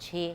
6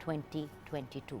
2022।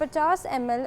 50 ml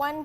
1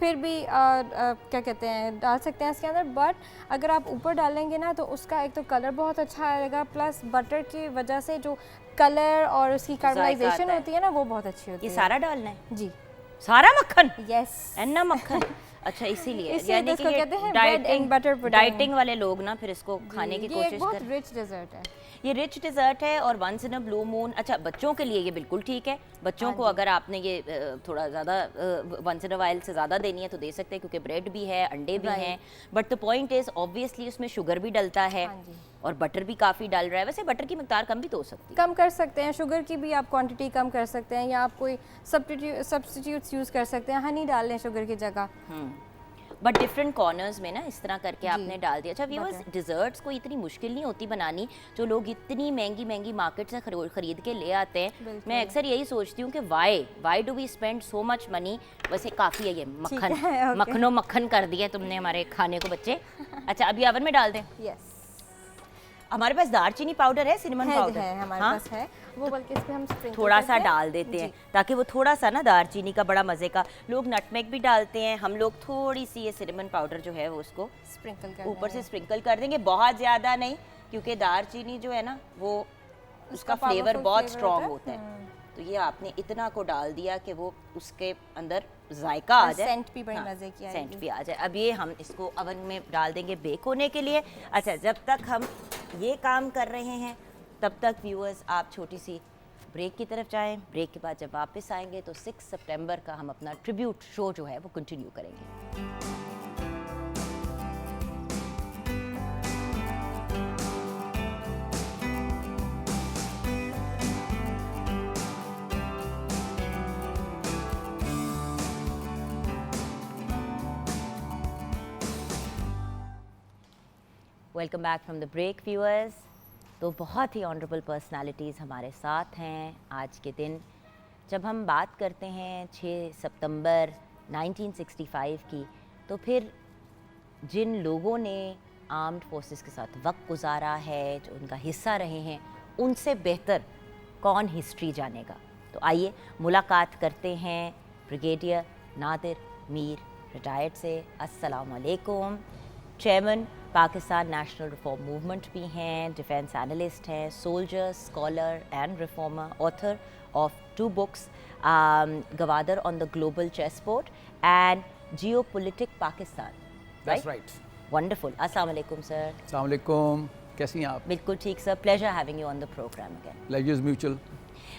پھر بھی کیا کہتے ہیں ڈال سکتے ہیں اس کے اندر. بٹ اگر آپ اوپر ڈالیں گے نا تو اس کا ایک تو کلر بہت اچھا آئے گا, پلس بٹر کی وجہ سے جو کلر اور اس کی کاربنائزیشن ہوتی ہے نا وہ بہت اچھی ہوتی ہے. یہ سارا ڈالنا ہے جی, سارا مکھن؟ یس, اینا مکھن. اچھا اسی لیے یعنی کہ یہ ڈائٹنگ والے لوگ نا پھر اس کو کھانے کی کوشش بہت رچ ڈیزرٹ ہے. یہ رچ ڈیزرٹ ہے اور ونس ان اے بلو مون. اچھا بچوں کے لیے یہ بالکل ٹھیک ہے, بچوں کو اگر آپ نے یہ تھوڑا زیادہ ونس ان اے وائل سے زیادہ دینی ہے تو دے سکتے ہیں, کیونکہ بریڈ بھی ہے, انڈے بھی ہیں. But the point is obviously اس میں شوگر بھی ڈلتا ہے اور بٹر بھی کافی ڈل رہا ہے. ویسے بٹر کی مقدار کم بھی تو ہو سکتی ہے, کم کر سکتے ہیں, شوگر کی بھی آپ کوانٹٹی کم کر سکتے ہیں, یا آپ کوئی سبسٹیٹیوٹس یوز کر سکتے ہیں, ہنی ڈال لیں شوگر کی جگہ. بٹ ڈفرینٹ کارنرز میں نا اس طرح کر کے آپ نے ڈال دیا. اچھا ویورز, ڈیزرٹس کو اتنی مشکل نہیں ہوتی بنانی جو لوگ اتنی مہنگی مہنگی مارکیٹ سے خرید کے لے آتے ہیں. میں اکثر یہی سوچتی ہوں کہ why do we spend so much money. ویسے کافی ہے یہ مکھن, مکھنوں مکھن کر دیا تم نے ہمارے کھانے کو بچے. اچھا ابھی اوون میں ڈال دیں. یس, ہمارے پاس دار چینی پاؤڈر ہے, سنمن پاؤڈر ہے ہمارے پاس ہے, وہ بلکہ اس پہ ہم تھوڑا سا ڈال دیتے ہیں تاکہ وہ تھوڑا سا نا دار چینی کا بڑا مزے کا. لوگ نٹمیگ بھی ڈالتے ہیں, ہم لوگ تھوڑی سی یہ سنمن پاؤڈر جو ہے وہ اس کو اوپر سے اسپرنکل کر دیں گے, بہت زیادہ نہیں, کیونکہ دار چینی جو ہے نا وہ اس کا فلیور بہت اسٹرانگ ہوتا ہے. تو یہ آپ نے اتنا کو ڈال دیا کہ وہ اس کے اندر ذائقہ آ جائے, سینٹ بھی بڑی مزے کی آئے گی, سینٹ بھی آ جائے. اب یہ ہم اس کو اوون میں ڈال دیں گے بیک ہونے کے لیے. اچھا جب تک ہم یہ کام کر رہے ہیں تب تک ویورز آپ چھوٹی سی بریک کی طرف جائیں. بریک کے بعد جب واپس آئیں گے تو 6 سپٹمبر کا ہم اپنا ٹریبیوٹ شو جو ہے وہ کنٹینیو کریں گے. Welcome back from the break viewers. تو بہت ہی آنریبل پرسنالٹیز ہمارے ساتھ ہیں آج کے دن. جب ہم بات کرتے ہیں 6 سپتمبر 1965 کی, تو پھر جن لوگوں نے آرمڈ فورسز کے ساتھ وقت گزارا ہے, جو ان کا حصہ رہے ہیں, ان سے بہتر کون ہسٹری جانے گا. تو آئیے ملاقات کرتے ہیں بریگیڈیئر نادر میر ریٹائرڈ سے. السلام علیکم. Chairman Pakistan national reform movement بھی ہیں, ڈیفینس اینالسٹ ہیں, soldier, scholar and reformer, author of 2 books, Gwadar on the global chess board and geo politic Pakistan. That's right. Wonderful. السلام علیکم سر. السلام علیکم, کیسی ہیں آپ؟ بالکل ٹھیک sir, pleasure having you on the programme again. Pleasure is mutual.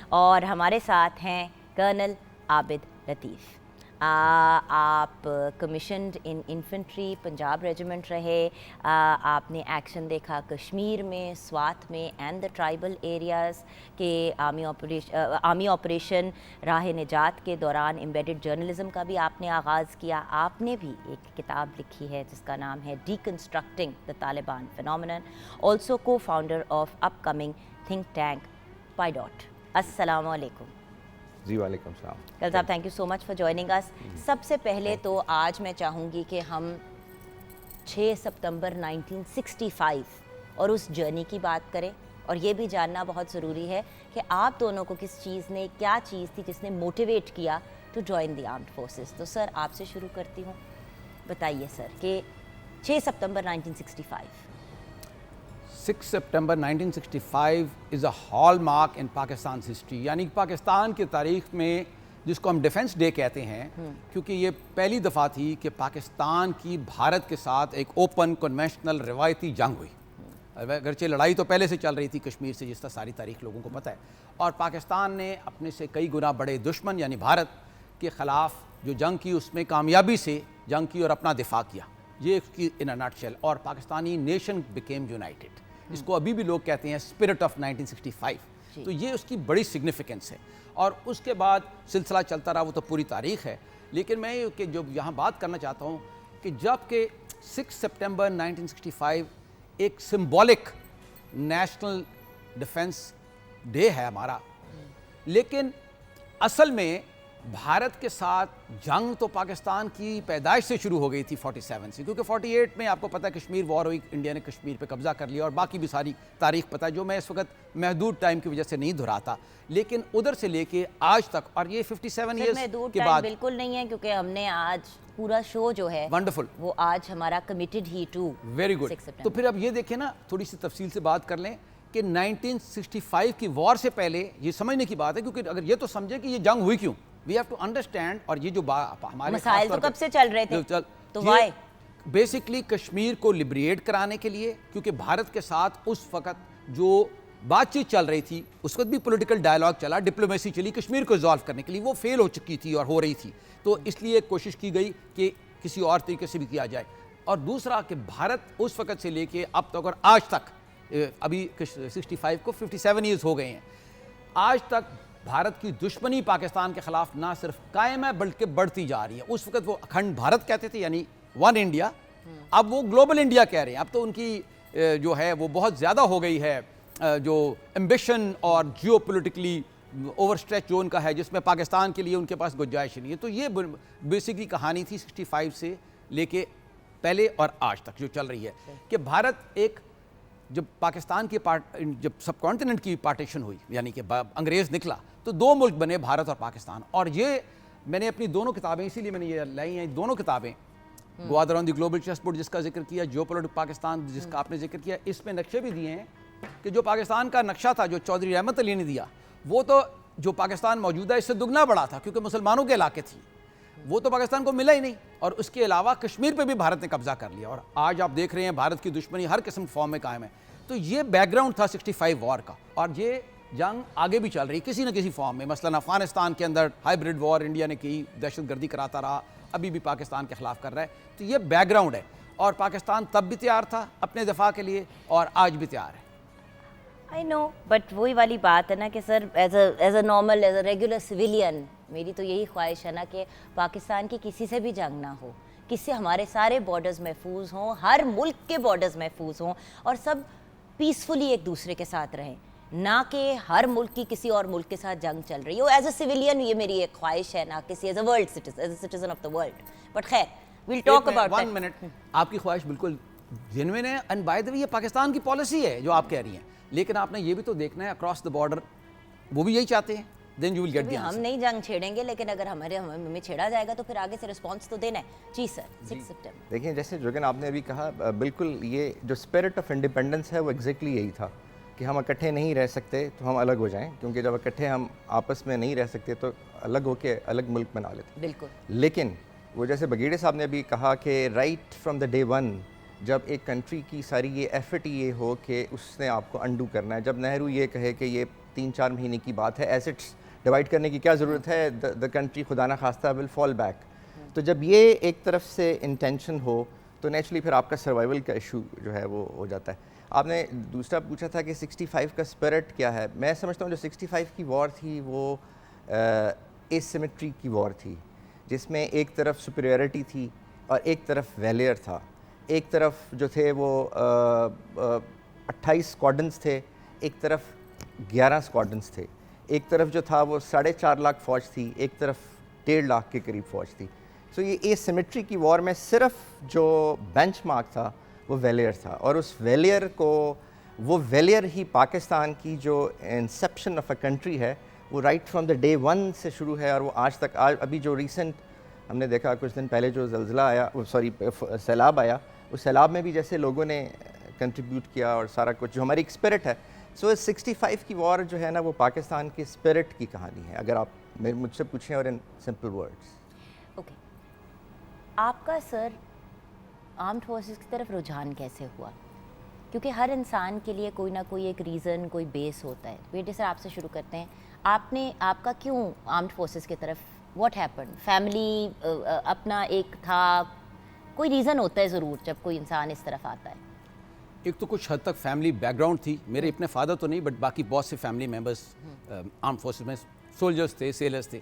اور ہمارے ساتھ ہیں کرنل عابد لطیف. آپ کمیشنڈ ان انفنٹری پنجاب ریجیمنٹ رہے, آپ نے ایکشن دیکھا کشمیر میں, سوات میں اینڈ دا ٹرائبل ایریاز کے آرمی آپریشن راہ نجات کے دوران. ایمبیڈڈ جرنلزم کا بھی آپ نے آغاز کیا. آپ نے بھی ایک کتاب لکھی ہے جس کا نام ہے deconstructing the Taliban phenomenon, also co founder of up coming think tank PIDOT. السلام علیکم. جی وعلیکم السلام. کل صاحب thank you so much for joining us. سب سے پہلے تو آج میں چاہوں گی کہ ہم 6 سپتمبر 1965 اور اس جرنی کی بات کریں, اور یہ بھی جاننا بہت ضروری ہے کہ آپ دونوں کو کس چیز نے, کیا چیز تھی جس نے موٹیویٹ کیا to join the armed forces. تو سر آپ سے شروع کرتی ہوں, بتائیے سر کہ 6 سپتمبر 1965. 6 سپٹمبر 1965 از اے ہال مارک ان پاکستان ہسٹری, یعنی پاکستان کی تاریخ میں جس کو ہم ڈیفنس ڈے کہتے ہیں, کیونکہ یہ پہلی دفعہ تھی کہ پاکستان کی بھارت کے ساتھ ایک اوپن کنونشنل روایتی جنگ ہوئی. اگرچہ لڑائی تو پہلے سے چل رہی تھی کشمیر سے, جس طرح ساری تاریخ لوگوں کو پتہ ہے, اور پاکستان نے اپنے سے کئی گنا بڑے دشمن یعنی بھارت کے خلاف جو جنگ کی اس میں کامیابی سے جنگ کی اور اپنا دفاع کیا. یہ اس کی ان اے نٹ شیل. اور پاکستانی نیشن بیکیم یونائٹڈ, اس کو ابھی بھی لوگ کہتے ہیں اسپرٹ آف 1965. تو یہ اس کی بڑی سگنیفیکنس ہے. اور اس کے بعد سلسلہ چلتا رہا, وہ تو پوری تاریخ ہے. لیکن میں کہ جو یہاں بات کرنا چاہتا ہوں کہ جب کہ 6 سپٹمبر 1965 ایک سمبولک نیشنل ڈیفنس ڈے ہے ہمارا, لیکن اصل میں بھارت کے ساتھ جنگ تو پاکستان کی پیدائش سے شروع ہو گئی تھی 47 سے، کیونکہ 48 میں آپ کو پتہ ہے کشمیر وار ہوئی، انڈیا نے کشمیر پہ قبضہ کر لیا، اور باقی بھی ساری تاریخ پتہ ہے جو میں اس وقت محدود ٹائم کی وجہ سے نہیں دہراتا، لیکن ادھر سے لے کے آج تک، اور یہ 57 ایئرز محدود کے ٹائم بعد بالکل نہیں ہے، کیونکہ ہم نے آج پورا شو جو ہے ونڈرفل، وہ آج ہمارا کمیٹڈ ہی ٹو ویری گڈ. تو پھر اب یہ دیکھیں نا، تھوڑی سی تفصیل سے بات کر لیں کہ 1965 کی وار سے پہلے یہ سمجھنے کی بات ہے، کیونکہ اگر یہ تو سمجھے کہ یہ جنگ ہوئی کیوں، وی ہیو ٹو انڈرسٹینڈ. اور یہ جو ہمارے مسائل تو کب سے چل رہے تھے، تو وائی بیسکلی کشمیر کو لبریٹ کرانے کے لیے، کیونکہ بھارت کے ساتھ اس وقت جو بات چیت چل رہی تھی، اس وقت بھی پولیٹیکل ڈائلاگ چلا، ڈپلومیسی چلی کشمیر کو ریزالو کرنے کے لیے، وہ فیل ہو چکی تھی اور ہو رہی تھی، تو اس لیے کوشش کی گئی کہ کسی اور طریقے سے بھی کیا جائے. اور دوسرا کہ بھارت اس وقت سے لے کے اب تک اور آج تک، ابھی 65 کو 57 ایئرز ہو گئے ہیں، آج تک بھارت کی دشمنی پاکستان کے خلاف نہ صرف قائم ہے بلکہ بڑھتی جا رہی ہے. اس وقت وہ اکھنڈ بھارت کہتے تھے، یعنی ون انڈیا، اب وہ گلوبل انڈیا کہہ رہے ہیں. اب تو ان کی جو ہے وہ بہت زیادہ ہو گئی ہے، جو ایمبیشن اور جیو پولیٹیکلی اوور اسٹریچ جو ان کا ہے، جس میں پاکستان کے لیے ان کے پاس گنجائش نہیں ہے. تو یہ بیسکلی کہانی تھی 65 سے لے کے پہلے اور آج تک جو چل رہی ہے، کہ بھارت ایک، جب پاکستان کی جب سب کانٹیننٹ کی پارٹیشن ہوئی، یعنی کہ انگریز نکلا، تو دو ملک بنے، بھارت اور پاکستان. اور یہ میں نے اپنی دونوں کتابیں اسی لیے میں نے یہ لائی ہیں، دونوں کتابیں، go around the global chess board جس کا ذکر کیا، جیو پولیٹک پاکستان جس کا آپ نے ذکر کیا، اس میں نقشے بھی دیے ہیں کہ جو پاکستان کا نقشہ تھا جو چودھری رحمت علی نے دیا، وہ تو جو پاکستان موجودہ اس سے دگنا بڑا تھا، کیونکہ مسلمانوں کے علاقے تھی، وہ تو پاکستان کو ملا ہی نہیں. اور اس کے علاوہ کشمیر پہ بھی بھارت نے قبضہ کر لیا، اور آج آپ دیکھ رہے ہیں بھارت کی دشمنی ہر قسم فارم میں قائم ہے. تو یہ بیک گراؤنڈ تھا 65 وار کا، اور یہ جنگ آگے بھی چل رہی کسی نہ کسی فارم میں. مثلا افغانستان کے اندر ہائیبریڈ وار انڈیا نے کی، دہشت گردی کراتا رہا، ابھی بھی پاکستان کے خلاف کر رہا ہے. تو یہ بیک گراؤنڈ ہے، اور پاکستان تب بھی تیار تھا اپنے دفاع کے لیے، اور آج بھی تیار ہے. آئی نو، بٹ وہی والی بات ہے نا کہ sir as a normal, as a regular civilian, میری تو یہی خواہش ہے نا کہ پاکستان کی کسی سے بھی جنگ نہ ہو، کس سے ہمارے سارے بارڈرز محفوظ ہوں، ہر ملک کے بارڈرز محفوظ ہوں، اور سب پیسفلی ایک دوسرے کے ساتھ رہیں، نہ کہ ہر ملک کی کسی اور ملک کے ساتھ جنگ چل رہی ہو. ایز اے سویلین یہ میری ایک خواہش ہے، نہ کسی as a world citizen, as a citizen of the world. But خیر، we'll talk about one minute. آپ کی خواہش بالکل جینوئن ہے، اینڈ بائی دا وے یہ پاکستان کی پالیسی ہے جو آپ کہہ رہی ہیں، لیکن آپ نے یہ بھی تو دیکھنا ہے اکراس دا بارڈر وہ بھی یہی چاہتے ہیں. Then you will get the ہم نہیں جنگ چھیڑیں گے، لیکن اگر ہمیں چھیڑا جائے گا تو پھر آگے سے رسپانس تو دینا ہے. جی سر، 6 سپٹمبر. دیکھیں جیسے جوگن آپ نے ابھی کہا، بالکل یہ جو اسپرٹ آف انڈیپینڈنس ہے وہ ایگزیکٹلی یہی تھا کہ ہم اکٹھے نہیں رہ سکتے تو ہم الگ ہو جائیں، کیونکہ جب اکٹھے ہم آپس میں نہیں رہ سکتے تو الگ ہو کے الگ ملک بنا لیتے. بالکل. لیکن وہ جیسے بگیڑے صاحب نے ابھی کہا کہ right from the day one, جب ایک کنٹری کی ساری یہ ایفرٹ یہ ہو کہ اس نے آپ کو انڈو کرنا ہے، جب نہرو یہ کہے کہ یہ 3-4 مہینے کی بات ہے، ایسٹس ڈیوائڈ کرنے کی کیا ضرورت ہے، دا کنٹری خدا نہ خواستہ ول فال بیک. تو جب یہ ایک طرف سے انٹینشن ہو تو نیچرلی پھر آپ کا سروائیول کا ایشو جو ہے وہ ہو جاتا ہے. آپ نے دوسرا پوچھا تھا کہ 65 کا اسپرٹ کیا ہے. میں سمجھتا ہوں جو 65 کی وار تھی وہ ایسیمیٹری کی وار تھی، جس میں ایک طرف سپیریورٹی تھی اور ایک طرف ویلیئر تھا. ایک طرف جو تھے وہ 28 اسکواڈنس تھے، ایک طرف 11 اسکواڈنس تھے. ایک طرف جو تھا وہ 4.5 لاکھ فوج تھی، ایک طرف 1.5 لاکھ کے قریب فوج تھی. سو یہ ایسیمیٹری کی وار میں صرف جو بینچ مارک تھا وہ ویلیئر تھا، اور اس ویلیئر کو، وہ ویلیئر ہی پاکستان کی جو انسیپشن آف اے کنٹری ہے وہ right from the day one سے شروع ہے، اور وہ آج تک. ابھی جو ریسنٹ ہم نے دیکھا کچھ دن پہلے جو زلزلہ آیا، سیلاب آیا، اس سیلاب میں بھی جیسے لوگوں نے کنٹریبیوٹ کیا اور سارا کچھ جو ہماری ایک اسپرٹ ہے. سو 65 کی وار جو ہے نا وہ پاکستان کی اسپرٹ کی کہانی ہے، اگر آپ مجھ سے پوچھیں، اور ان سمپل ورڈز. اوکے، آپ کا سر آرمڈ فورسز کی طرف رجحان کیسے ہوا؟ کیونکہ ہر انسان کے لیے کوئی نہ کوئی ایک ریزن، کوئی بیس ہوتا ہے. بیٹے سر آپ سے شروع کرتے ہیں. آپ کا کیوں آرمڈ فورسز کی طرف، واٹ ہیپن؟ فیملی اپنا ایک تھا، کوئی ریزن ہوتا ہے ضرور جب کوئی انسان اس طرف آتا ہے. ایک تو کچھ حد تک فیملی بیک گراؤنڈ تھی. میرے اپنے فادر تو نہیں، بٹ باقی بہت سے فیملی ممبرس آرم فورسز میں سولجرس تھے، سیلرس تھے.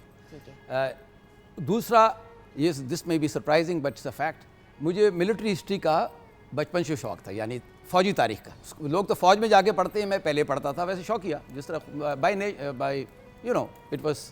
دوسرا، یہ دس میں be surprising but it's a fact, مجھے ملٹری ہسٹری کا بچپن سے شوق تھا، یعنی فوجی تاریخ کا. لوگ تو فوج میں جا کے پڑھتے ہیں، میں پہلے پڑھتا تھا. ویسے شوق کیا، جس طرح by you know it was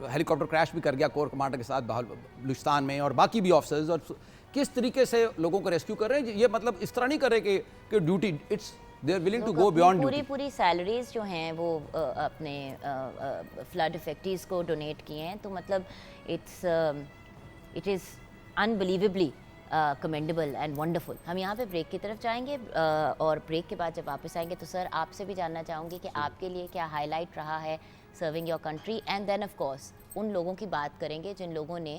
helicopter crash بھی کر گیا کور کمانڈر کے ساتھ بلوچستان میں, اور باقی بھی آفیسرز, اور کس طریقے سے لوگوں کو ریسکیو کر رہے ہیں. یہ مطلب اس طرح نہیں کر رہے کہ duty, it's they are willing to go beyond duty. پوری سیلریز جو ہیں وہ اپنے فلڈ افیکٹیز کو ڈونیٹ کیے ہیں, تو مطلب it is unbelievably commendable and wonderful. ہم یہاں پہ بریک کی طرف جائیں گے, اور بریک کے بعد جب واپس آئیں گے تو سر آپ سے بھی جاننا چاہوں گی کہ آپ کے لیے کیا ہائی لائٹ رہا ہے serving your country, and then of course ان لوگوں کی بات کریں گے جن لوگوں نے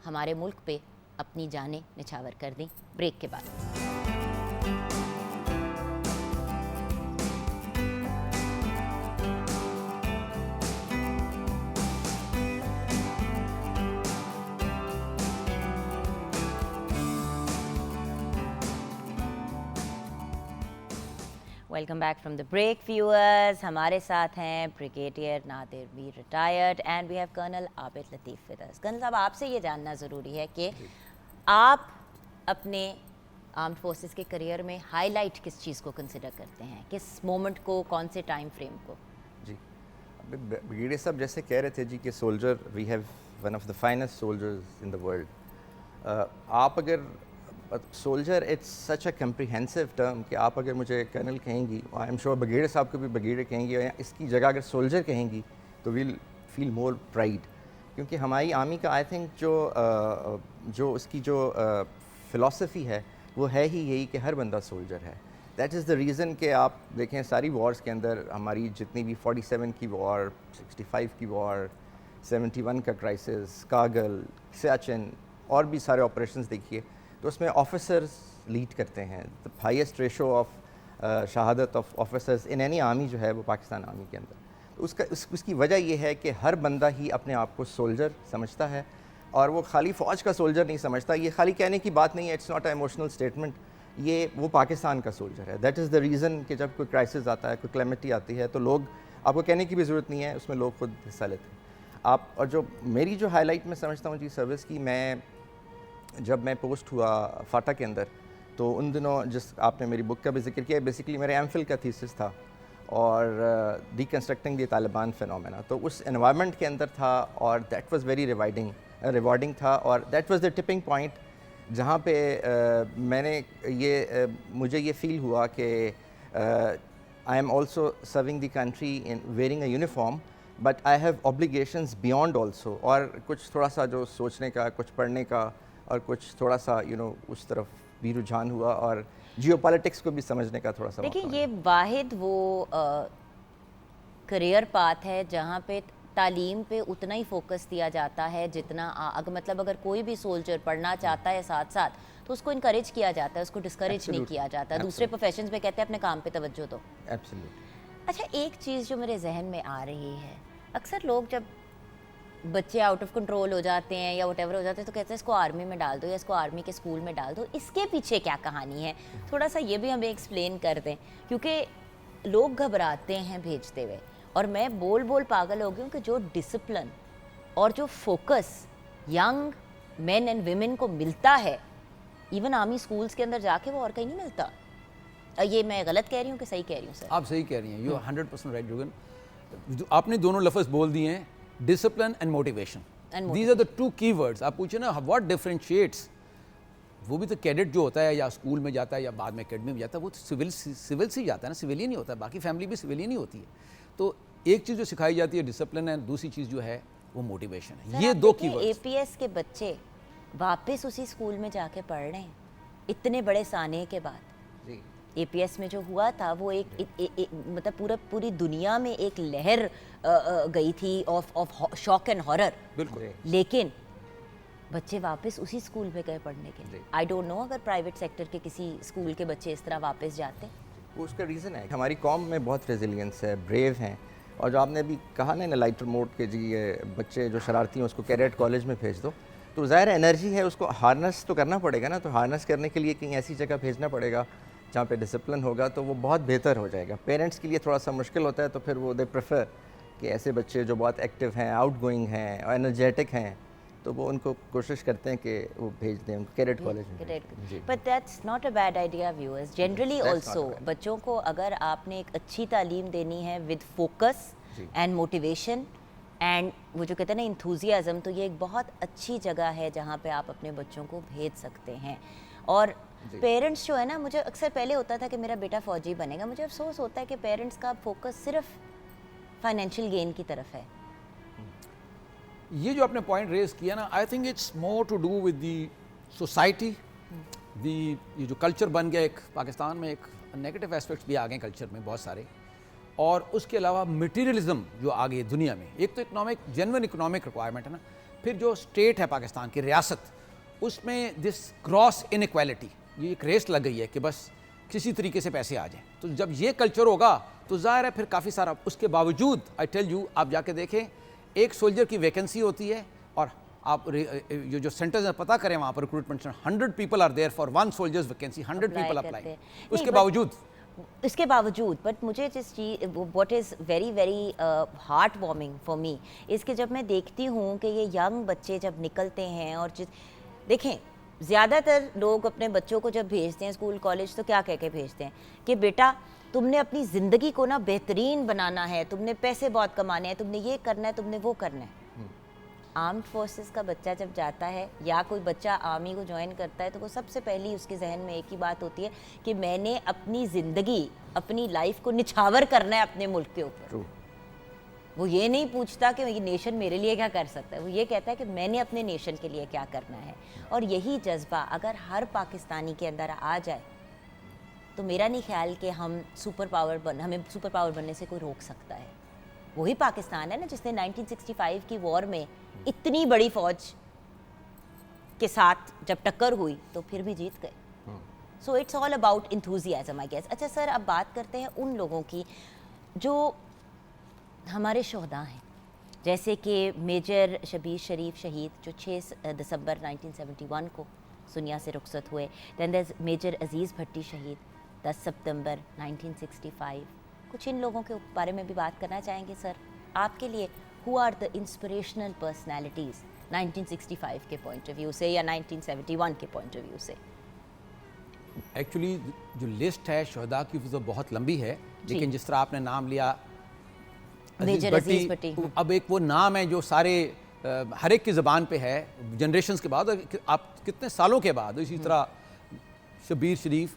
ہمارے ملک پہ اپنی جانیں نچھاور کر دیں. بریک کے بعد. Welcome back from the break viewers. ہمارے ساتھ ہیں brigadier Nadir Mir retired and we have colonel Abid Latif with us. Colonel صاحب, آپ سے یہ جاننا ضروری ہے کہ آپ اپنے آرمڈ فورسز کے کریئر میں ہائی لائٹ کس چیز کو کنسیڈر کرتے ہیں, کس مومنٹ کو, کون سے ٹائم فریم کو؟ جی بریگیڈیئر صاحب جیسے کہہ رہے تھے جی کہ soldier we have one of the finest soldiers in the world. آپ اگر soldier it's such a comprehensive term کہ آپ اگر مجھے کرنل کہیں گی, آئی ایم شیور بریگیڈیئر صاحب کو بھی بریگیڈیئر کہیں گی, یا اس کی جگہ اگر سولجر کہیں گی تو ویل فیل مور پرائڈ, کیونکہ ہماری آرمی کا آئی تھنک جو اس کی جو فلاسفی ہے وہ ہے ہی یہی کہ ہر بندہ سولجر ہے. دیٹ از دا ریزن کہ آپ دیکھیں ساری وارز کے اندر ہماری جتنی بھی 47 کی وار, 65 کی وار, 71 کا کرائسس, کارگل, سیاچن اور بھی سارے آپریشنز دیکھیے تو اس میں آفیسرز لیڈ کرتے ہیں. دا ہائیسٹ ریشو آف شہادت of officers in any army جو ہے وہ پاکستان آرمی کے اندر. تو اس کی وجہ یہ ہے کہ ہر بندہ ہی اپنے آپ کو سولجر سمجھتا ہے, اور وہ خالی فوج کا سولجر نہیں سمجھتا. یہ خالی کہنے کی بات نہیں ہے, it's not a emotional statement, یہ وہ پاکستان کا سولجر ہے. دیٹ از دا ریزن کہ جب کوئی کرائسس آتا ہے, کوئی کلیمٹی آتی ہے, تو لوگ, آپ کو کہنے کی بھی ضرورت نہیں ہے, اس میں لوگ خود حصہ لیتے ہیں. آپ, اور جو میری جو ہائی لائٹ میں سمجھتا ہوں جی سروس کی, جب میں پوسٹ ہوا فاٹا کے اندر تو ان دنوں جس آپ نے میری بک کا بھی ذکر کیا, بیسکلی میرے ایم فل کا تھیسس تھا اور ڈیکنسٹرکٹنگ دی طالبان فینومینا, تو اس انوائرمنٹ کے اندر تھا, اور دیٹ واز ویری ریوارڈنگ تھا, اور that was the tipping point جہاں پہ میں نے مجھے یہ فیل ہوا کہ I am also serving the country in wearing a uniform, but I have obligations beyond also. اور کچھ تھوڑا سا جو سوچنے کا, کچھ پڑھنے کا, اور کچھ تھوڑا سا اس طرف بھی رجحان ہوا, اور جیو پالیٹکس کو بھی سمجھنے کا تھوڑا سا. دیکھیں یہ واحد وہ کریئر پاتھ ہے جہاں پہ تعلیم پہ اتنا ہی فوکس دیا جاتا ہے جتنا مطلب اگر کوئی بھی سولجر پڑھنا چاہتا ہے ساتھ ساتھ تو اس کو انکریج کیا جاتا ہے, اس کو ڈسکریج نہیں کیا جاتا. دوسرے پروفیشنز میں کہتے ہیں اپنے کام پہ توجہ دو. اچھا, ایک چیز جو میرے ذہن میں آ رہی ہے, اکثر لوگ جب بچے آؤٹ آف کنٹرول ہو جاتے ہیں یا وٹ ایور ہو جاتے ہیں تو کہتے ہیں اس کو آرمی میں ڈال دو یا اس کو آرمی کے اسکول میں ڈال دو. اس کے پیچھے کیا کہانی ہے, تھوڑا سا یہ بھی ہمیں ایکسپلین کر دیں, کیونکہ لوگ گھبراتے ہیں بھیجتے ہوئے, اور میں بول پاگل ہو گئی ہوں کہ جو ڈسپلن اور جو focus young man and women کو ملتا ہے ایون آرمی اسکولس کے اندر جا کے, وہ اور کہیں نہیں ملتا. یہ میں غلط کہہ رہی ہوں کہ صحیح کہہ رہی ہوں سر؟ آپ صحیح کہہ رہی ہیں, یو 100% رائٹ جوگن. آپ نے دونوں لفظ بول دیے ہیں, discipline and motivation. These are the two key words. آپ پوچھیں نا واٹ ڈفرینشیٹس, وہ بھی تو کیڈٹ جو ہوتا ہے یا اسکول میں جاتا ہے یا بعد میں اکیڈمی میں جاتا ہے, وہ سول سے جاتا ہے نا, سویلین ہی ہوتا ہے, باقی فیملی بھی سویلین ہی ہوتی ہے. تو ایک چیز جو سکھائی جاتی ہے ڈسپلن ہے, دوسری چیز جو ہے وہ موٹیویشن ہے. یہ دو کی ورڈس. اے پی ایس کے بچے واپس اسی اسکول میں جا کے پڑھ رہے ہیں اتنے بڑے سانے کے بعد. اے پی ایس میں جو ہوا تھا وہ ایک مطلب پوری دنیا میں ایک لہر گئی تھی آف شاک اینڈ ہارر. بالکل. لیکن بچے واپس اسی اسکول میں گئے پڑھنے کے لیے. آئی ڈونٹ نو اگر پرائیویٹ سیکٹر کے کسی اسکول کے بچے اس طرح واپس جاتے ہیں. وہ اس کا ریزن ہے ہماری قوم میں بہت ریزیلینس ہے, بریو ہیں. اور جو آپ نے ابھی کہا نا لائٹر موڈ کے جی یہ بچے جو شرارتی ہیں اس کو کیڈٹ کالج میں بھیج دو, تو ظاہر انرجی ہے, اس کو ہارنس تو کرنا پڑے گا نا. تو ہارنس کرنے کے لیے کہیں ایسی جگہ بھیجنا پڑے گا جہاں پہ ڈسپلن ہوگا, تو وہ بہت بہتر ہو جائے گا. پیرنٹس کے لیے تھوڑا سا مشکل ہوتا ہے, تو پھر وہ دے پریفر کہ ایسے بچے جو بہت ایکٹیو ہیں, آؤٹ گوئنگ ہیں, انرجیٹک ہیں, تو وہ ان کو کوشش کرتے ہیں کہ وہ بھیج دیں ان کو کیڈٹ کالج میں. But that's not a bad idea viewers. Generally also بچوں کو اگر آپ نے ایک اچھی تعلیم دینی ہے with focus and motivation, and وہ جو کہتے ہیں نا انتھوزیازم، تو یہ ایک بہت اچھی جگہ ہے جہاں پہ آپ اپنے بچوں کو بھیج سکتے ہیں. اور پیرنٹس جو ہے نا، مجھے اکثر پہلے ہوتا تھا کہ میرا بیٹا فوجی بنے گا، مجھے افسوس ہوتا ہے کہ پیرنٹس کا فوکس صرف فائنینشیل گین کی طرف ہے. یہ جو آپ نے پوائنٹ ریز کیا نا، I think it's more to do with the society. یہ جو کلچر بن گیا ایک پاکستان میں، ایک نیگیٹو ایسپیکٹس بھی آ گئے کلچر میں بہت سارے، اور اس کے علاوہ مٹیریلزم جو آ گئی دنیا میں. ایک تو جینون اکنامک ریکوائرمنٹ ہے نا، پھر جو اسٹیٹ ہے پاکستان کی ریاست، اس میں دس گراس انیکویلٹی، یہ ایک ریس لگ گئی ہے کہ بس کسی طریقے سے پیسے آ جائیں. تو جب یہ کلچر ہوگا تو ظاہر ہے پھر کافی سارا. اس کے باوجود آئی ٹیل یو، آپ جا کے دیکھیں، ایک سولجر کی ویکنسی ہوتی ہے، اور آپ جو سینٹرز ہیں پتہ کریں وہاں پر recruitment 100 people are there for 1 soldiers vacancy, 100 people apply. اس کے باوجود بٹ مجھے جس چیز what is very very heart warming for me اس کہ جب میں دیکھتی ہوں کہ یہ ینگ بچے جب نکلتے ہیں، اور دیکھیں زیادہ تر لوگ اپنے بچوں کو جب بھیجتے ہیں اسکول کالج تو کیا کہہ کے بھیجتے ہیں کہ بیٹا تم نے اپنی زندگی کو نا بہترین بنانا ہے، تم نے پیسے بہت کمانے ہیں، تم نے یہ کرنا ہے، تم نے وہ کرنا ہے. آرمڈ فورسز کا بچہ جب جاتا ہے یا کوئی بچہ آرمی کو جوائن کرتا ہے تو وہ سب سے پہلی اس کے ذہن میں ایک ہی بات ہوتی ہے کہ میں نے اپنی زندگی، اپنی لائف کو نچھاور کرنا ہے اپنے ملک کے اوپر. وہ یہ نہیں پوچھتا کہ یہ نیشن میرے لیے کیا کر سکتا ہے، وہ یہ کہتا ہے کہ میں نے اپنے نیشن کے لیے کیا کرنا ہے. اور یہی جذبہ اگر ہر پاکستانی کے اندر آ جائے تو میرا نہیں خیال کہ ہمیں سپر پاور بننے سے کوئی روک سکتا ہے. وہی پاکستان ہے نا جس نے 1965 کی وار میں اتنی بڑی فوج کے ساتھ جب ٹکر ہوئی تو پھر بھی جیت گئے. So it's all about enthusiasm I guess. اچھا سر، اب بات کرتے ہیں ان لوگوں کی جو ہمارے شہداء ہیں، جیسے کہ میجر شبیر شریف شہید جو 6 دسمبر 1971 کو سنیا سے رخصت ہوئے. دین دیر از میجر عزیز بھٹی شہید 10 سپتمبر 1965. کچھ ان لوگوں کے بارے میں بھی بات کرنا چاہیں گے سر. آپ کے لیے who are the inspirational personalities 1965 کے پوائنٹ آف ویو سے یا 1971 کے پوائنٹ آف ویو سے؟ ایکچولی جو لسٹ ہے شہداء کی وہ بہت لمبی ہے، لیکن جس طرح آپ نے نام لیا عزیز بھٹی، اب ایک وہ نام ہے جو سارے ہر ایک کی زبان پہ ہے جنریشنز کے بعد، آپ کتنے سالوں کے بعد. اسی طرح شبیر شریف،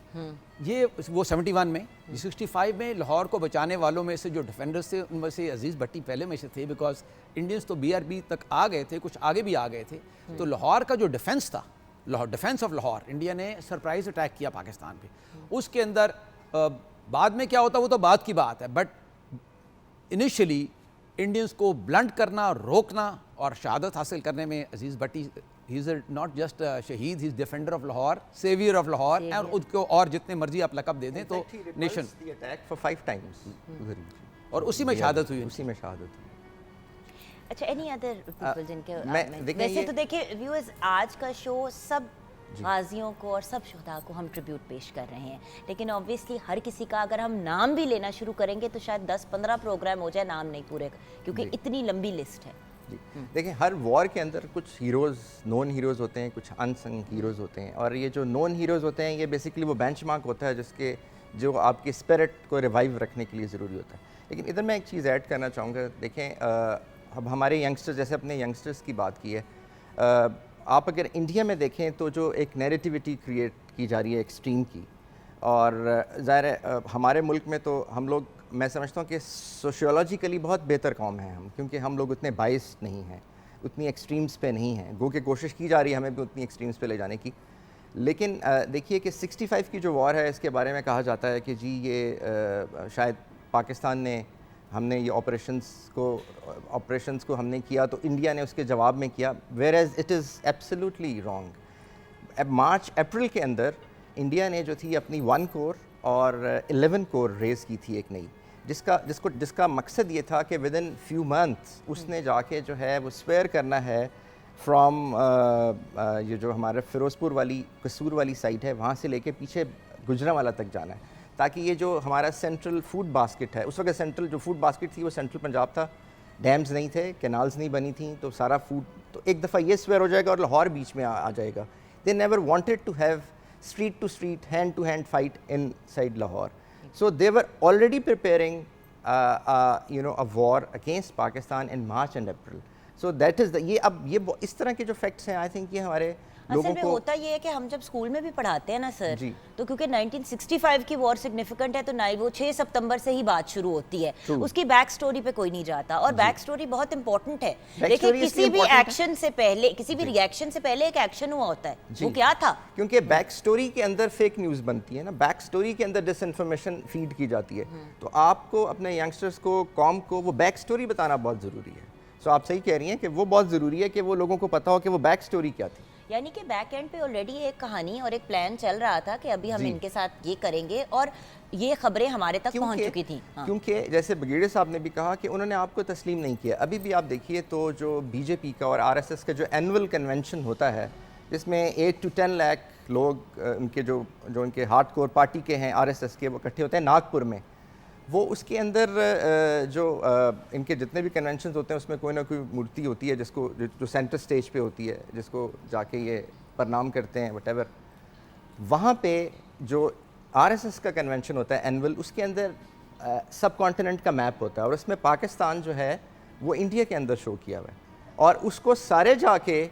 یہ وہ 71 میں، 65 میں لاہور کو بچانے والوں میں سے جو ڈیفینڈرز تھے ان میں سے عزیز بھٹی پہلے میں سے تھے، بیکاز انڈینز تو BRB تک آ گئے تھے، کچھ آگے بھی آ گئے تھے. تو لاہور کا جو ڈیفینس تھا، ڈیفینس آف لاہور، انڈیا نے سرپرائز اٹیک کیا پاکستان پہ. اس کے اندر بعد میں کیا ہوتا وہ تو بعد کی بات ہے، بٹ انیشلی انڈینز کو بلنٹ کرنا، روکنا اور شہادت حاصل کرنے میں عزیز بھٹی ہی از ناٹ جسٹ شہید، he is defender of Lahore, saviour of Lahore. اور جتنے مرضی آپ لقب دے دیں تو نیشن، اور اسی میں شہادت ہوئی. اچھا، اینی ادر پیپل جن کے ویسے تو دیکھیں ویورز، آج کا شو سب غازیوں کو اور سب شہداء کو ہم ٹریبیوٹ پیش کر رہے ہیں، لیکن آبویسلی ہر کسی کا اگر ہم نام بھی لینا شروع کریں گے تو شاید 10-15 پروگرام ہو جائے نام نہیں پورے، کیونکہ اتنی لمبی لسٹ ہے. دیکھیں ہر وار کے اندر کچھ ہیروز، نون ہیروز ہوتے ہیں، کچھ ان سنگ ہیروز ہوتے ہیں، اور یہ جو نون ہیروز ہوتے ہیں یہ بیسکلی وہ بینچ مارک ہوتا ہے جس کے جو آپ کی اسپرٹ کو ریوائیو رکھنے کے لیے ضروری ہوتا ہے. لیکن ادھر میں ایک چیز ایڈ کرنا چاہوں گا. دیکھیں اب ہمارے ینگسٹر، جیسے اپنے ینگسٹرز کی بات کی ہے، آپ اگر انڈیا میں دیکھیں تو جو ایک نیریٹیوٹی کریٹ کی جا رہی ہے ایکسٹریم کی، اور ظاہر ہے ہمارے ملک میں تو ہم لوگ، میں سمجھتا ہوں کہ سوشیولوجیکلی بہت بہتر قوم ہے ہم، کیونکہ ہم لوگ اتنے بائسڈ نہیں ہیں، اتنی ایکسٹریمز پہ نہیں ہیں، گو کہ کوشش کی جا رہی ہے ہمیں بھی اتنی ایکسٹریمز پہ لے جانے کی. لیکن دیکھیے کہ 65 کی جو وار ہے اس کے بارے میں کہا جاتا ہے کہ جی یہ شاید پاکستان نے، ہم نے یہ آپریشنز کو ہم نے کیا تو انڈیا نے اس کے جواب میں کیا، where as it is absolutely wrong. اب مارچ اپریل کے اندر انڈیا نے جو تھی اپنی 1 کور اور 11 کور ریز کی تھی ایک نئی، جس کا مقصد یہ تھا کہ ود ان فیو منتھس اس نے جا کے جو ہے وہ سویئر کرنا ہے فرام یہ جو ہمارا فیروزپور والی قصور والی سائٹ ہے وہاں سے لے کے پیچھے گجرانوالہ تک جانا ہے، تاکہ یہ جو ہمارا سینٹرل فوڈ باسکٹ ہے، اس وقت سینٹرل جو فوڈ باسکٹ تھی وہ سینٹرل پنجاب تھا، ڈیمز نہیں تھے، کینالز نہیں بنی تھیں، تو سارا فوڈ تو ایک دفعہ یہ سویئر ہو جائے گا اور لاہور بیچ میں آ جائے گا. They never wanted to have street to street, hand to hand fight inside Lahore. So they were already preparing you know, a war against Pakistan in March and April. So that is the, یہ اس طرح کے جو facts ہیں, I think یہ ہمارے اصل میں ہوتا یہ ہے کہ ہم جب اسکول میں بھی پڑھاتے ہیں نا سر, تو کیونکہ 1965 کی وار سگنیفیکنٹ ہے تو وہ 6 ستمبر سے ہی بات شروع ہوتی ہے, اس کی بیک سٹوری پہ کوئی نہیں جاتا, اور بیک سٹوری بہت امپورٹنٹ ہے. دیکھیں کسی بھی ایکشن سے پہلے, کسی بھی ریئیکشن سے پہلے ایک ایکشن ہوا ہوتا ہے, وہ کیا تھا؟ کیونکہ بیک سٹوری کے اندر فیک نیوز بنتی ہے نا, بیک سٹوری کے اندر ڈس انفارمیشن فیڈ کی جاتی ہے, تو آپ کو اپنے ینگسٹرز کو, قوم کو وہ بیک سٹوری بتانا بہت ضروری ہے. سو آپ صحیح کہہ رہی ہیں کہ وہ بہت ضروری ہے کہ وہ لوگوں کو پتہ ہو کہ وہ بیک سٹوری کیا تھی. یعنی کہ بیک اینڈ پہ آلریڈی ایک کہانی اور ایک پلان چل رہا تھا کہ ابھی ہم ان کے ساتھ یہ کریں گے, اور یہ خبریں ہمارے تک پہنچ چکی تھیں. کیونکہ جیسے بگیڑے صاحب نے بھی کہا کہ انہوں نے آپ کو تسلیم نہیں کیا. ابھی بھی آپ دیکھیے تو جو بی جے پی کا اور آر ایس ایس کا جو اینول کنونشن ہوتا ہے, جس میں 8 to 10 لاکھ لوگ ان کے جو ان کے ہارڈ کور پارٹی کے ہیں آر ایس ایس کے, وہ اکٹھے ہوتے ہیں ناگپور میں. وہ اس کے اندر جو ان کے جتنے بھی کنونشنز ہوتے ہیں اس میں کوئی نہ کوئی مورتی ہوتی ہے جس کو جو سینٹر سٹیج پہ ہوتی ہے, جس کو جا کے یہ پرنام کرتے ہیں وٹ ایور. وہاں پہ جو آر ایس ایس کا کنونشن ہوتا ہے اینول, اس کے اندر سب کانٹیننٹ کا میپ ہوتا ہے, اور اس میں پاکستان جو ہے وہ انڈیا کے اندر شو کیا ہوا ہے, اور اس کو سارے جا کے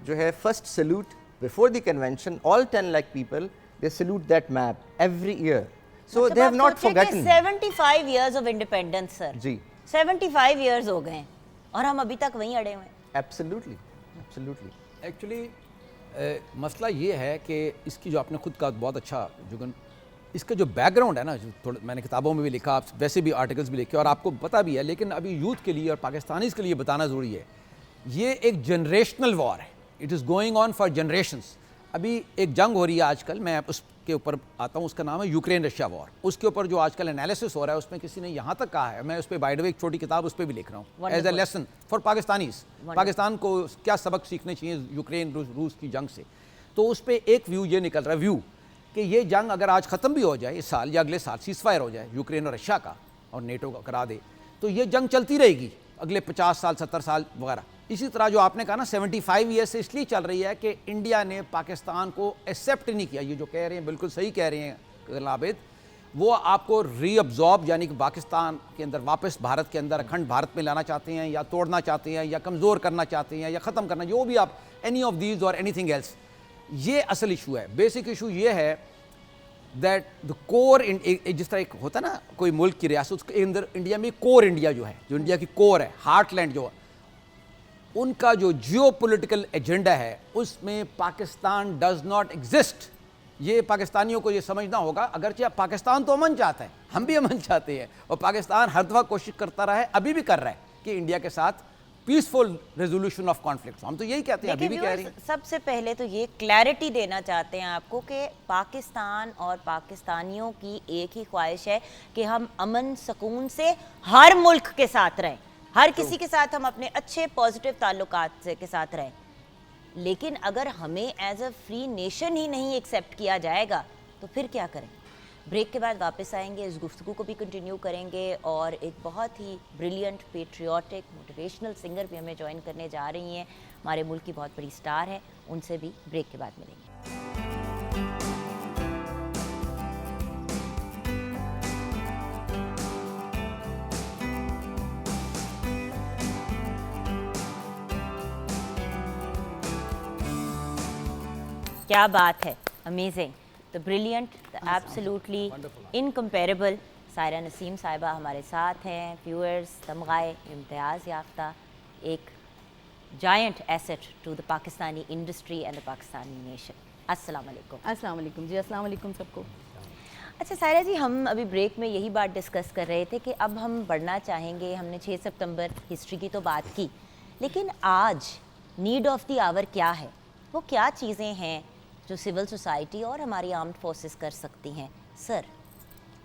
جو ہے first salute before the convention, all 10 lakh people they salute that map every year. So they have not forgotten. 75 years of independence sir. جی 75 years ہو گئے اور ہم ابھی تک وہیں اڑے ہوئے ہیں. Absolutely, absolutely. ایکچولی مسئلہ یہ ہے کہ اس کی جو آپ نے خود کہا بہت اچھا جگن, اس کا جو بیک گراؤنڈ ہے نا, جو تھوڑا میں نے کتابوں میں بھی لکھا, آپ ویسے بھی آرٹیکلس بھی لکھے اور آپ کو پتہ بھی ہے, لیکن ابھی یوتھ کے لیے اور پاکستانیز کے لیے بتانا ضروری ہے. یہ ایک جنریشنل وار ہے, it is going on for generations. ابھی ایک جنگ ہو رہی ہے آج کل, میں اس کے اوپر آتا ہوں, اس کا نام ہے یوکرین رشیا وار. اس کے اوپر جو آج کل انالیسس ہو رہا ہے, اس میں کسی نے یہاں تک کہا ہے, میں اس پہ بائی دا وے ایک چھوٹی کتاب اس پہ بھی لکھ رہا ہوں, as a lesson for Pakistanis, Pakistan کو کیا سبق سیکھنے چاہیے یوکرین روس کی جنگ سے. تو اس پہ ایک ویو یہ نکل رہا ہے, ویو کہ یہ جنگ اگر آج ختم بھی ہو جائے اس سال یا اگلے سال, سیز فائر ہو جائے یوکرین اور رشیا کا اور نیٹو کا کرا دے, تو یہ جنگ چلتی رہے گی اگلے 50 سال 70 سال وغیرہ. اسی طرح جو آپ نے کہا نا 75 ایئر سے اس لیے چل رہی ہے کہ انڈیا نے پاکستان کو ایکسیپٹ نہیں کیا. یہ جو کہہ رہے ہیں بالکل صحیح کہہ رہے ہیں عابد, وہ آپ کو ری ابزارب یعنی کہ پاکستان کے اندر واپس بھارت کے اندر اکھنڈ بھارت میں لانا چاہتے ہیں, یا توڑنا چاہتے ہیں, یا کمزور کرنا چاہتے ہیں, یا ختم کرنا, جو بھی آپ اینی آف دیز اور اینی تھنگ ایلس. یہ اصل ایشو ہے. بیسک ایشو یہ ہے دیٹ دا کور, جس طرح ایک ہوتا ہے نا کوئی ملک کی ریاست کے اندر, انڈیا میں کور انڈیا جو ہے, جو انڈیا کی کور ہے, ہارٹ لینڈ جو ہے, ان کا جو جیو پولیٹیکل ایجنڈا ہے اس میں پاکستان ڈز ناٹ ایگزسٹ. یہ پاکستانیوں کو یہ سمجھنا ہوگا, اگرچہ پاکستان تو امن چاہتا ہے, ہم بھی امن چاہتے ہیں, اور پاکستان ہر دفعہ کوشش کرتا رہا ہے, ابھی بھی کر رہا ہے کہ انڈیا کے ساتھ پیسفل ریزولوشن آف کانفلکٹ. ہم تو یہی کہتے ہیں, ابھی بھی کہہ رہے ہیں. سب سے پہلے تو یہ کلیئرٹی دینا چاہتے ہیں آپ کو کہ پاکستان اور پاکستانیوں کی ایک ہی خواہش ہے کہ ہم امن سکون سے ہر ملک کے ساتھ رہیں, ہر کسی کے ساتھ ہم اپنے اچھے پازیٹیو تعلقات کے ساتھ رہیں. لیکن اگر ہمیں ایز اے فری نیشن ہی نہیں ایکسیپٹ کیا جائے گا تو پھر کیا کریں؟ بریک کے بعد واپس آئیں گے, اس گفتگو کو بھی کنٹینیو کریں گے, اور ایک بہت ہی بریلینٹ پیٹریوٹک موٹیویشنل سنگر بھی ہمیں جوائن کرنے جا رہی ہیں, ہمارے ملک کی بہت بڑی سٹار ہے, ان سے بھی بریک کے بعد ملیں گے. کیا بات ہے, amazing, the brilliant, the absolutely incomparable Saira Naseem صاحبہ ہمارے ساتھ ہیں. ویورز, تمغائے امتیاز یافتہ, ایک giant asset to the Pakistani industry and the Pakistani nation. السلام علیکم. السلام علیکم. جی السلام علیکم سب کو. اچھا سائرہ جی, ہم ابھی بریک میں یہی بات ڈسکس کر رہے تھے کہ اب ہم بڑھنا چاہیں گے. ہم نے 6 ستمبر ہسٹری کی تو بات کی, لیکن آج نیڈ آف دی آور کیا ہے؟ وہ کیا چیزیں ہیں جو سول سوسائٹی اور ہماری آرمڈ فورسز کر سکتی ہیں؟ سر